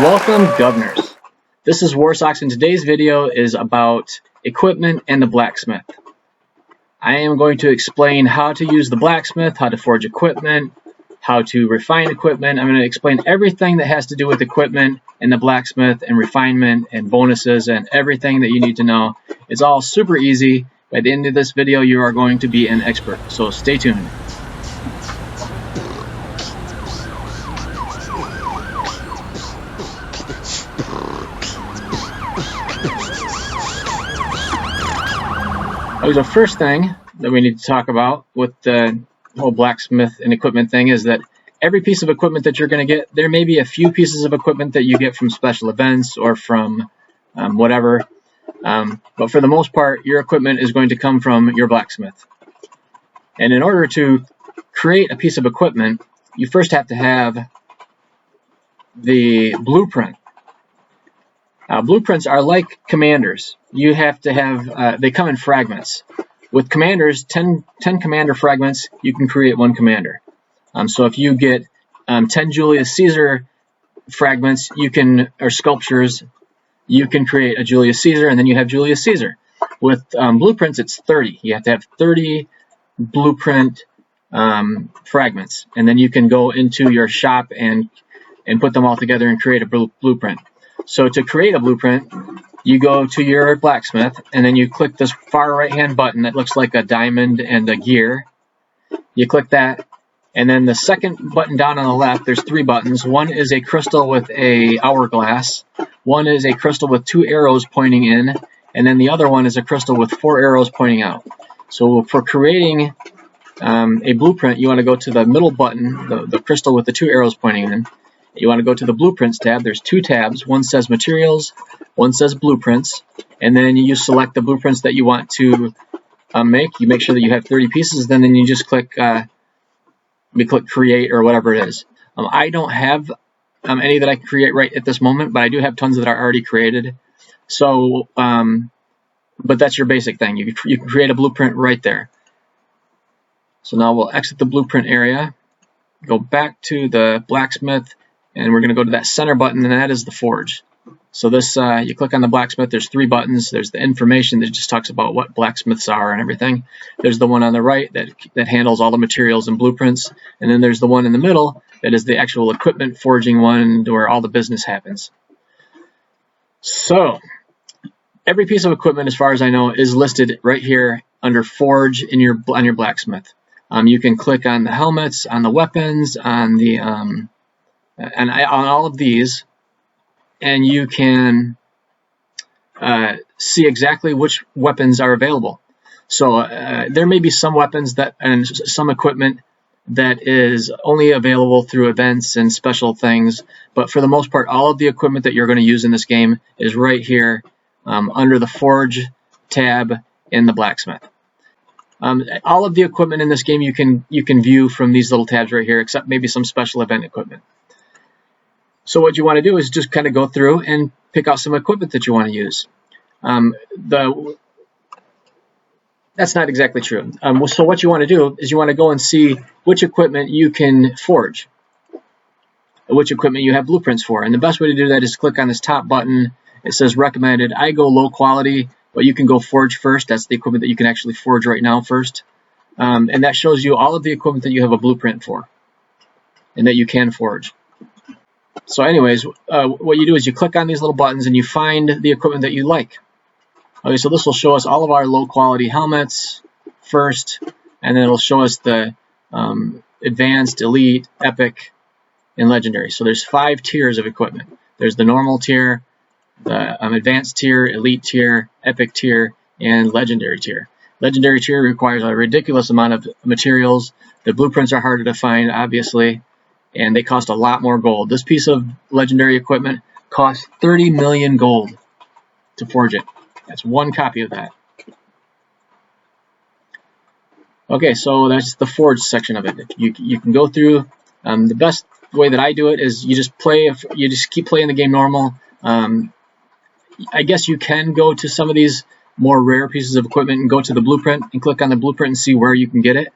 Welcome, governors. This is Warsox, and today's video is about equipment and the blacksmith. I am going to explain how to use the blacksmith, how to forge equipment, how to refine equipment. I'm going to explain everything that has to do with equipment and the blacksmith and refinement and bonuses and everything that you need to know. It's all super easy. By the end of this video, you are going to be an expert, so stay tuned. The first thing that we need to talk about with the whole blacksmith and equipment thing is that every piece of equipment that you're going to get, there may be a few pieces of equipment that you get from special events or from whatever, but for the most part, your equipment is going to come from your blacksmith. And in order to create a piece of equipment, you first have to have the blueprint. Blueprints are like commanders. You have to have, they come in fragments. With commanders, 10 commander fragments, you can create one commander. So if you get 10 Julius Caesar fragments, or sculptures, you can create a Julius Caesar, and then you have Julius Caesar. With blueprints, it's 30. You have to have 30 blueprint fragments, and then you can go into your shop and put them all together and create a blueprint. So to create a blueprint, you go to your blacksmith, and then you click this far right-hand button that looks like a diamond and a gear. You click that, and then the second button down on the left, there's 3 buttons. One is a crystal with a hourglass. One is a crystal with 2 arrows pointing in, and then the other one is a crystal with 4 arrows pointing out. So for creating a blueprint, you want to go to the middle button, the crystal with the 2 arrows pointing in. You want to go to the Blueprints tab. There's 2 tabs. One says Materials, one says Blueprints, and then you select the blueprints that you want to make. You make sure that you have 30 pieces, then you just click Create or whatever it is. I don't have any that I can create right at this moment, but I do have tons that are already created. So, but that's your basic thing. You can create a blueprint right there. So now we'll exit the blueprint area, go back to the blacksmith, and we're going to go to that center button, and that is the forge. So this, you click on the blacksmith, there's 3 buttons. There's the information that just talks about what blacksmiths are and everything. There's the one on the right that handles all the materials and blueprints. And then there's the one in the middle that is the actual equipment forging one where all the business happens. So every piece of equipment, as far as I know, is listed right here under forge on your blacksmith. You can click on the helmets, on the weapons, on the on all of these, and you can see exactly which weapons are available. So there may be some weapons and some equipment that is only available through events and special things, but for the most part, all of the equipment that you're going to use in this game is right here under the Forge tab in the Blacksmith. All of the equipment in this game you can view from these little tabs right here, except maybe some special event equipment. So what you want to do is just kind of go through and pick out some equipment that you want to use. That's not exactly true. So what you want to do is you want to go and see which equipment you can forge, which equipment you have blueprints for. And the best way to do that is to click on this top button. It says recommended. I go low quality, but you can go forge first. That's the equipment that you can actually forge right now first. And that shows you all of the equipment that you have a blueprint for and that you can forge. So anyways, what you do is you click on these little buttons and you find the equipment that you like. Okay, so this will show us all of our low quality helmets first, and then it'll show us the advanced, elite, epic, and legendary. So there's 5 tiers of equipment. There's the normal tier, the advanced tier, elite tier, epic tier, and legendary tier. Legendary tier requires a ridiculous amount of materials. The blueprints are harder to find, obviously, and they cost a lot more gold. This piece of legendary equipment costs 30 million gold to forge it. That's one copy of that. Okay, so that's the forge section of it. You can go through. The best way that I do it is you just keep playing the game normal. I guess you can go to some of these more rare pieces of equipment and go to the blueprint and click on the blueprint and see where you can get it.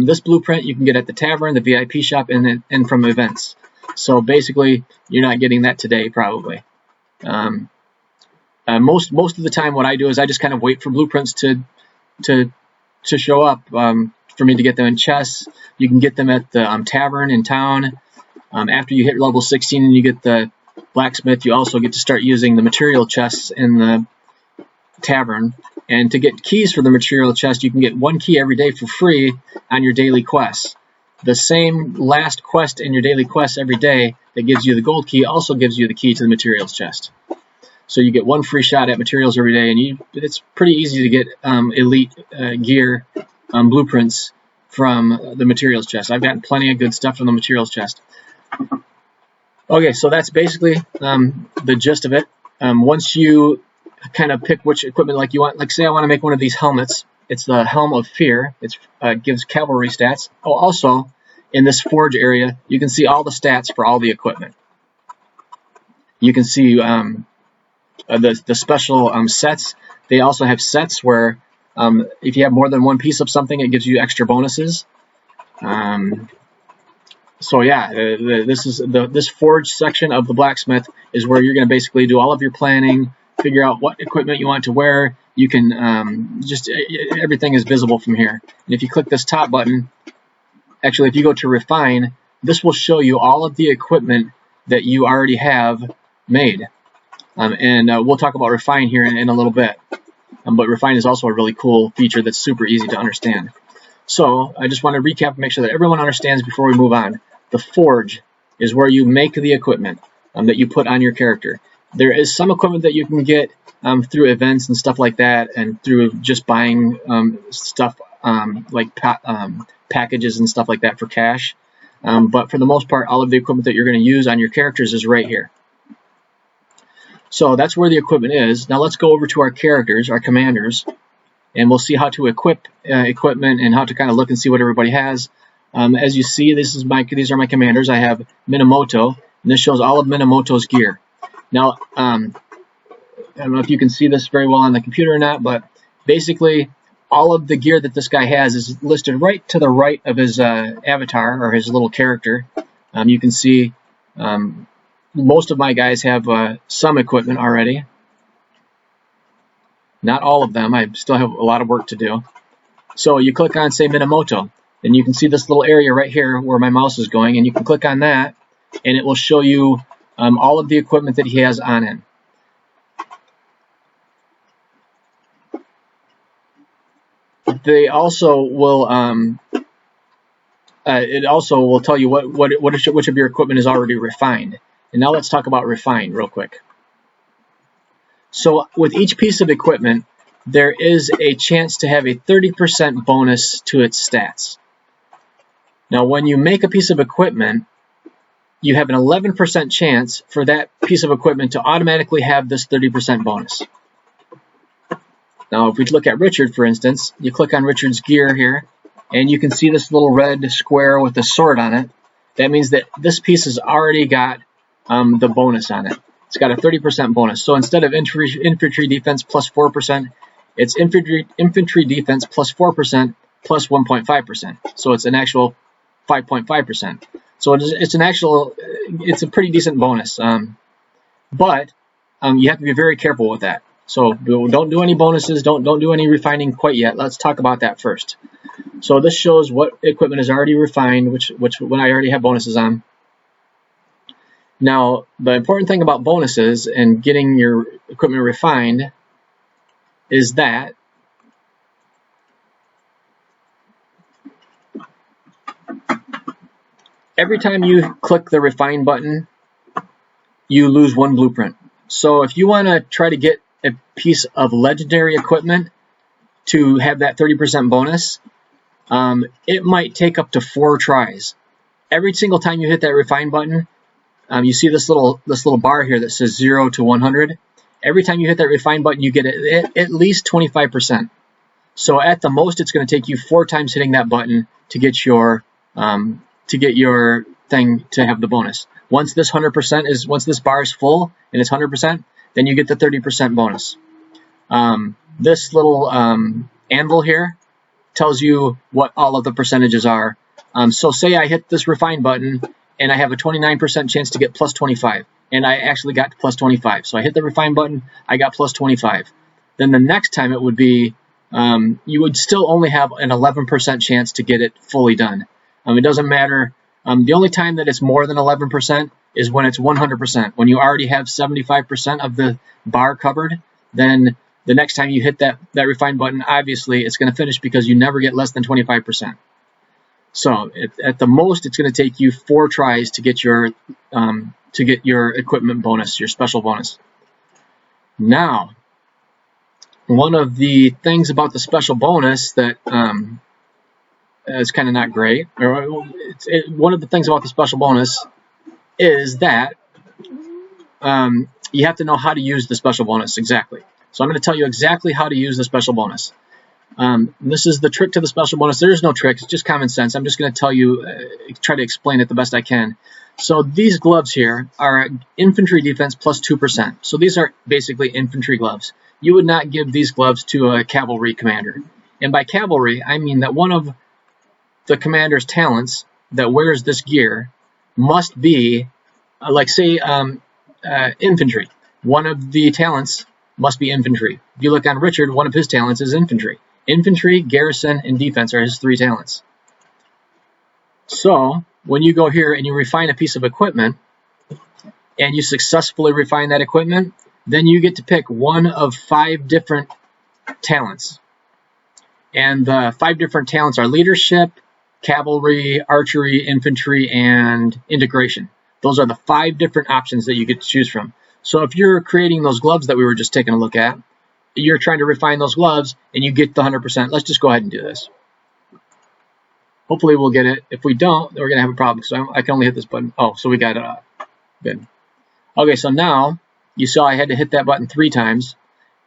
This blueprint you can get at the tavern, the VIP shop, and from events. So basically, you're not getting that today probably. Most of the time, what I do is I just kind of wait for blueprints to show up for me to get them in chests. You can get them at the tavern in town. After you hit level 16 and you get the blacksmith, you also get to start using the material chests in the tavern. And to get keys for the material chest, you can get 1 key every day for free on your daily quests. The same last quest in your daily quest every day that gives you the gold key also gives you the key to the materials chest. So you get 1 free shot at materials every day, and it's pretty easy to get elite gear blueprints from the materials chest. I've gotten plenty of good stuff from the materials chest. Okay, so that's basically the gist of it. Once you kind of pick which equipment like you want, like say I want to make one of these helmets. It's the Helm of Fear. It gives cavalry stats. Oh, also in this forge area, you can see all the stats for all the equipment. You can see the special sets. They also have sets where if you have more than 1 piece of something, it gives you extra bonuses. So yeah, this forge section of the blacksmith is where you're going to basically do all of your planning, figure out what equipment you want to wear. You can everything is visible from here. And if you click this top button, actually if you go to refine, this will show you all of the equipment that you already have made. We'll talk about refine here in a little bit. But refine is also a really cool feature that's super easy to understand. So I just want to recap and make sure that everyone understands before we move on. The forge is where you make the equipment that you put on your character. There is some equipment that you can get through events and stuff like that, and through just buying stuff like packages and stuff like that for cash. But for the most part, all of the equipment that you're going to use on your characters is right here. So that's where the equipment is. Now let's go over to our characters, our commanders, and we'll see how to equip equipment and how to kind of look and see what everybody has. As you see, these are my commanders. I have Minamoto, and this shows all of Minamoto's gear. Now, I don't know if you can see this very well on the computer or not, but basically all of the gear that this guy has is listed right to the right of his avatar or his little character. You can see most of my guys have some equipment already. Not all of them. I still have a lot of work to do. So you click on, say, Minamoto, and you can see this little area right here where my mouse is going, and you can click on that, and it will show you all of the equipment that he has on him. They also will. It also will tell you which of your equipment is already refined. And now let's talk about refined real quick. So with each piece of equipment, there is a chance to have a 30% bonus to its stats. Now, when you make a piece of equipment, you have an 11% chance for that piece of equipment to automatically have this 30% bonus. Now, if we look at Richard, for instance, you click on Richard's gear here, and you can see this little red square with a sword on it. That means that this piece has already got the bonus on it. It's got a 30% bonus. So instead of infantry defense plus 4%, it's infantry defense plus 4% plus 1.5%. So it's an actual 5.5%. So it's a pretty decent bonus. But you have to be very careful with that. So don't do any bonuses. Don't do any refining quite yet. Let's talk about that first. So this shows what equipment is already refined, which when I already have bonuses on. Now, the important thing about bonuses and getting your equipment refined is that every time you click the refine button, you lose 1 blueprint. So if you want to try to get a piece of legendary equipment to have that 30% bonus, it might take up to 4 tries. Every single time you hit that refine button, you see this little bar here that says 0 to 100. Every time you hit that refine button, you get at least 25%. So at the most, it's going to take you 4 times hitting that button to get your thing to have the bonus. Once this bar is full and it's 100%, then you get the 30% bonus. This little anvil here tells you what all of the percentages are. So say I hit this refine button and I have a 29% chance to get plus 25. And I actually got to plus 25. So I hit the refine button, I got plus 25. Then the next time it would be, you would still only have an 11% chance to get it fully done. It doesn't matter. The only time that it's more than 11% is when it's 100%. When you already have 75% of the bar covered, then the next time you hit that refine button, obviously it's going to finish because you never get less than 25%. So at the most, it's going to take you 4 tries to get your equipment bonus, your special bonus. Now, one of the things about the special bonus that is kind of not great, or one of the things about the special bonus is that you have to know how to use the special bonus exactly. So I'm going to tell you exactly how to use the special bonus. This is the trick to the special bonus. There is no trick, it's just common sense. I'm just going to tell you, try to explain it the best I can. So these gloves here are infantry defense plus 2%. So these are basically infantry gloves. You would not give these gloves to a cavalry commander. And by cavalry, I mean that one of the commander's talents that wears this gear must be, like say, infantry. One of the talents must be infantry. If you look on Richard, one of his talents is infantry. Infantry, garrison, and defense are his 3 talents. So when you go here and you refine a piece of equipment, and you successfully refine that equipment, then you get to pick one of 5 different talents. And the 5 different talents are leadership, cavalry, archery, infantry, and integration. Those are the 5 different options that you get to choose from. So if you're creating those gloves that we were just taking a look at, you're trying to refine those gloves and you get the 100%. Let's just go ahead and do this. Hopefully we'll get it. If we don't, then we're going to have a problem. So I can only hit this button. Oh, so we got it. Good. Okay, so now you saw I had to hit that button 3 times,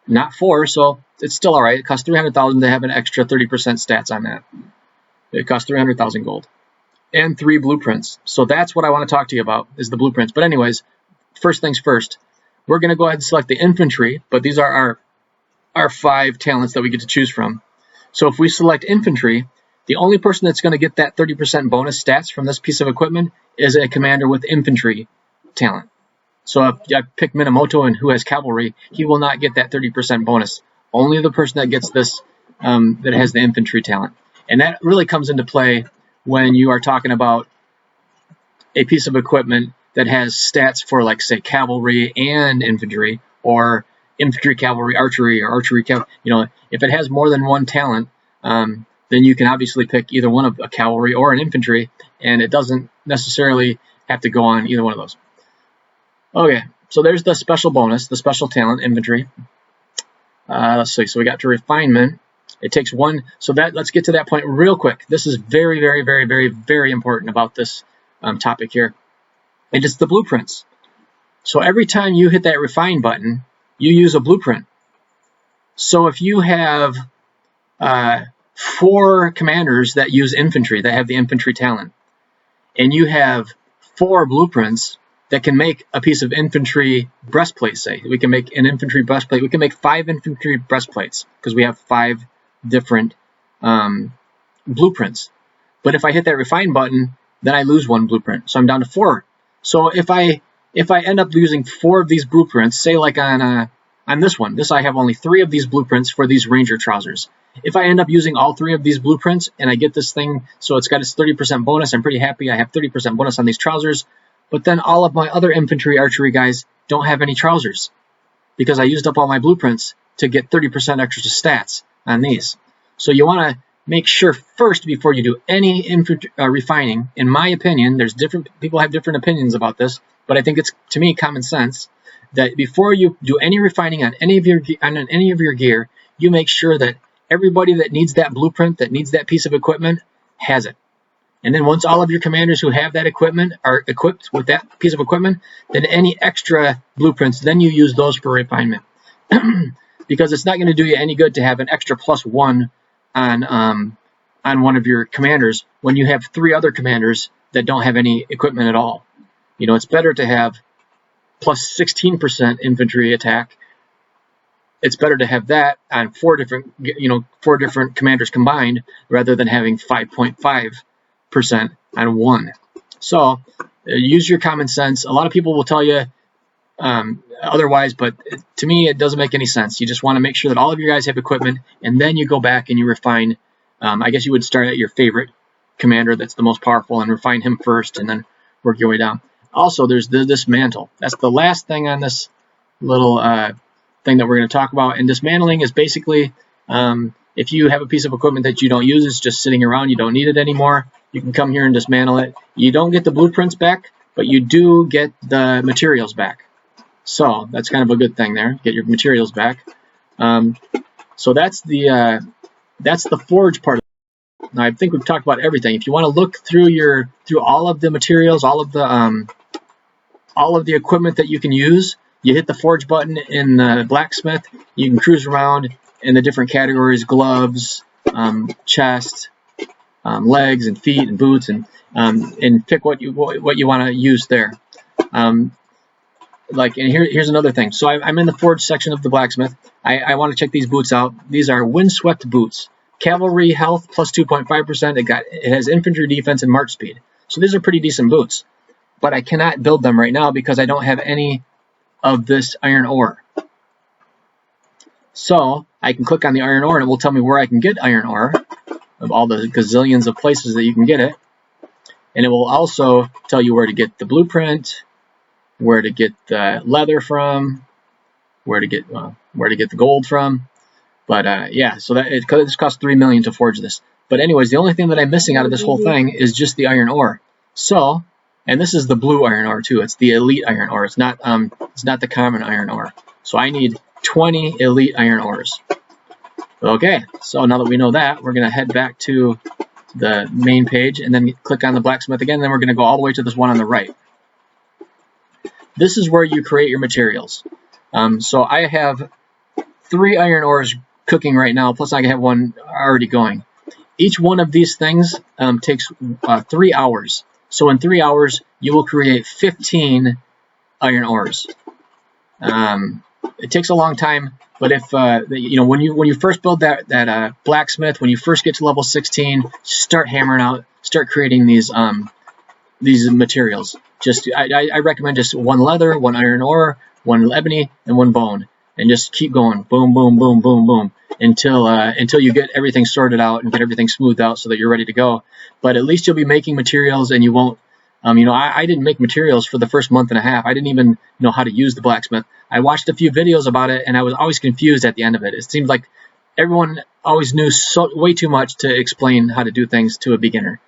not 4, so it's still all right. It costs 300,000 to have an extra 30% stats on that. It costs 300,000 gold. And 3 blueprints. So that's what I want to talk to you about, is the blueprints. But anyways, first things first, we're going to go ahead and select the infantry, but these are our 5 talents that we get to choose from. So if we select infantry, the only person that's going to get that 30% bonus stats from this piece of equipment is a commander with infantry talent. So if I pick Minamoto and who has cavalry, he will not get that 30% bonus. Only the person that gets this that has the infantry talent. And that really comes into play when you are talking about a piece of equipment that has stats for, like, say, cavalry and infantry, or infantry, cavalry, archery, or archery, if it has more than 1 talent, then you can obviously pick either one of a cavalry or an infantry, and it doesn't necessarily have to go on either one of those. Okay, so there's the special bonus, the special talent, infantry. Let's see, so we got to refinement. It takes 1, so let's get to that point real quick. This is very, very, very, very, very important about this topic here. It is the blueprints. So every time you hit that refine button, you use a blueprint. So if you have 4 commanders that use infantry, that have the infantry talent, and you have 4 blueprints that can make a piece of infantry breastplate, say. We can make an infantry breastplate. We can make 5 infantry breastplates because we have 5 different blueprints. But if I hit that refine button, then I lose 1 blueprint. So I'm down to 4. So if I end up using 4 of these blueprints, say like on this one, I have only 3 of these blueprints for these ranger trousers. If I end up using all 3 of these blueprints and I get this thing, so it's got its 30% bonus, I'm pretty happy. I have 30% bonus on these trousers, but then all of my other infantry archery guys don't have any trousers because I used up all my blueprints to get 30% extra stats on these. So you want to make sure first, before you do any infantry refining, in my opinion, there's different people have different opinions about this, but I think it's, to me, common sense that before you do any refining on any of your gear, you make sure that everybody that needs that blueprint, that needs that piece of equipment, has it. And then once all of your commanders who have that equipment are equipped with that piece of equipment, then any extra blueprints, then you use those for refinement. Because it's not going to do you any good to have an extra +1 on one of your commanders when you have 3 other commanders that don't have any equipment at all. You know, it's better to have +16% infantry attack. It's better to have that on 4 different commanders combined rather than having 5.5% on 1. So use your common sense. A lot of people will tell you otherwise, but to me, it doesn't make any sense. You just want to make sure that all of your guys have equipment, and then you go back and you refine. I guess you would start at your favorite commander that's the most powerful and refine him first, and then work your way down. Also, there's the dismantle. That's the last thing on this little thing that we're going to talk about. And dismantling is basically if you have a piece of equipment that you don't use, it's just sitting around, you don't need it anymore, you can come here and dismantle it. You don't get the blueprints back, but you do get the materials back. So that's kind of a good thing there. Get your materials back. So that's the forge part. Now, I think we've talked about everything. If you want to look through all of the materials, all of the equipment that you can use, you hit the forge button in the Blacksmith. You can cruise around in the different categories: gloves, chest, legs, and feet, and boots, and pick what you want to use there. And here's another thing. So I'm in the forge section of the Blacksmith. I want to check these boots out. These are windswept boots. Cavalry health plus 2.5%. It has infantry defense and march speed. So these are pretty decent boots. But I cannot build them right now because I don't have any of this iron ore. So I can click on the iron ore and it will tell me where I can get iron ore, of all the gazillions of places that you can get it. And it will also tell you where to get the blueprint, where to get the leather from, where to get the gold from. But yeah, so this costs $3 million to forge this. But anyways, the only thing that I'm missing out of this whole thing is just the iron ore. So, and this is the blue iron ore too. It's the elite iron ore. It's not the common iron ore. So I need 20 elite iron ores. Okay, so now that we know that, we're gonna head back to the main page and then click on the Blacksmith again. Then we're gonna go all the way to this one on the right. This is where you create your materials. So I have 3 iron ores cooking right now, plus I have one already going. Each one of these things takes 3 hours. So in 3 hours, you will create 15 iron ores. It takes a long time, but if when you first build that Blacksmith, when you first get to level 16, start hammering out, start creating these materials. I recommend just 1 leather, 1 iron ore, 1 ebony, and 1 bone. And just keep going, boom, boom, boom, boom, boom, until you get everything sorted out and get everything smoothed out so that you're ready to go. But at least you'll be making materials, and you won't. I didn't make materials for the first month and a half. I didn't even know how to use the Blacksmith. I watched a few videos about it, and I was always confused at the end of it. It seemed like everyone always knew way too much to explain how to do things to a beginner.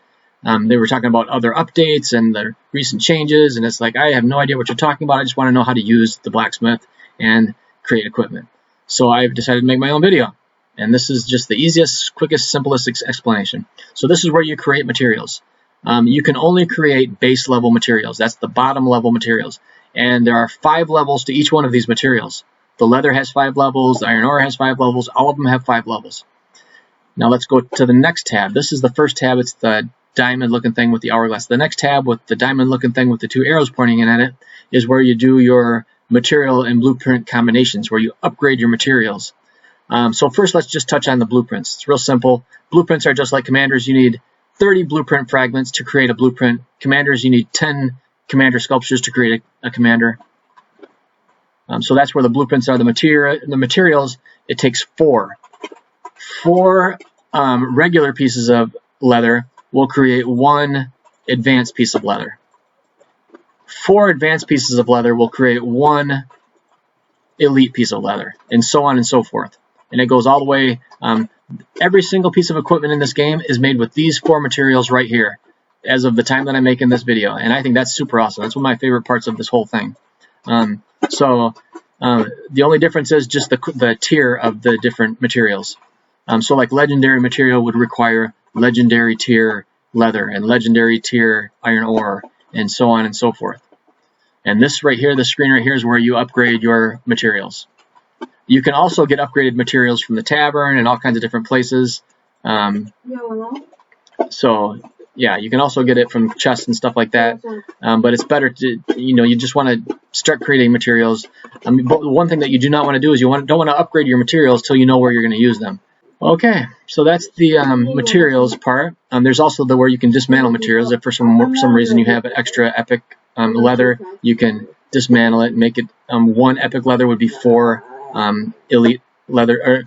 They were talking about other updates and the recent changes, and it's like, I have no idea what you're talking about. I just want to know how to use the Blacksmith and create equipment. So I've decided to make my own video, and this is just the easiest, quickest, simplest explanation. So this is where you create materials. You can only create base level materials. That's the bottom level materials, and there are 5 levels to each one of these materials. The leather has 5 levels, the iron ore has 5 levels, all of them have 5 levels. Now let's go to the next tab. This is the first tab. It's the diamond looking thing with the hourglass. The next tab with the diamond looking thing with the 2 arrows pointing in at it is where you do your material and blueprint combinations, where you upgrade your materials. So first, let's just touch on the blueprints. It's real simple. Blueprints are just like commanders. You need 30 blueprint fragments to create a blueprint. Commanders, you need 10 commander sculptures to create a commander. So that's where the blueprints are. The materials, it takes 4. 4 regular pieces of leather will create 1 advanced piece of leather. 4 advanced pieces of leather will create 1 elite piece of leather, and so on and so forth. And it goes all the way. Every single piece of equipment in this game is made with these 4 materials right here, as of the time that I'm making this video. And I think that's super awesome. That's one of my favorite parts of this whole thing. The only difference is just the tier of the different materials. So like legendary material would require legendary tier leather and legendary tier iron ore, and so on and so forth. And this right here, the screen right here, is where you upgrade your materials. You can also get upgraded materials from the tavern and all kinds of different places. So yeah, you can also get it from chests and stuff like that. But it's better to, you just want to start creating materials. But one thing that you do not want to do is don't want to upgrade your materials till you know where you're going to use them. Okay, so that's the materials part. There's also the where you can dismantle materials. If for some reason you have an extra epic leather, you can dismantle it and make it 1 epic leather would be 4 elite leather, or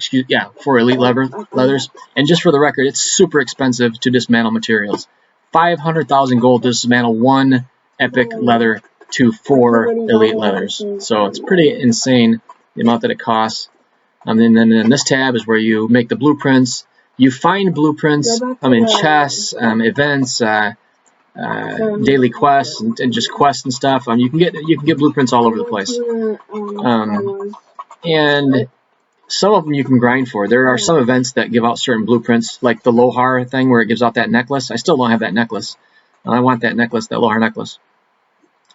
4 elite leathers. And just for the record, it's super expensive to dismantle materials. 500,000 gold to dismantle 1 epic leather to 4 elite leathers. So it's pretty insane the amount that it costs. And then this tab is where you make the blueprints. You find blueprints in chests, events, daily quests, and just quests and stuff. You can get blueprints all over the place. And some of them you can grind for. There are some events that give out certain blueprints, like the Lohar thing where it gives out that necklace. I still don't have that necklace. I want that necklace, that Lohar necklace.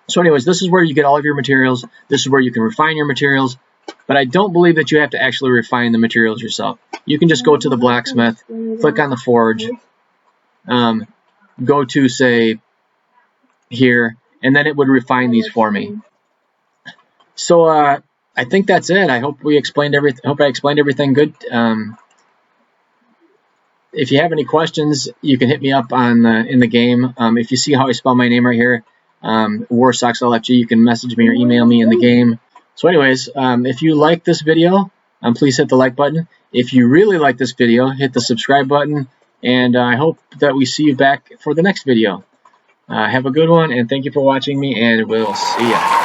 So anyways, this is where you get all of your materials. This is where you can refine your materials. But I don't believe that you have to actually refine the materials yourself. You can just go to the blacksmith, click on the forge, go to, say, here, and then it would refine these for me. So I think that's it. I hope we explained everything. Hope I explained everything good. If you have any questions, you can hit me up on in the game. If you see how I spell my name right here, WarsocksLFG, you can message me or email me in the game. So anyways, if you like this video, please hit the like button. If you really like this video, hit the subscribe button. And I hope that we see you back for the next video. Have a good one, and thank you for watching me, and we'll see ya.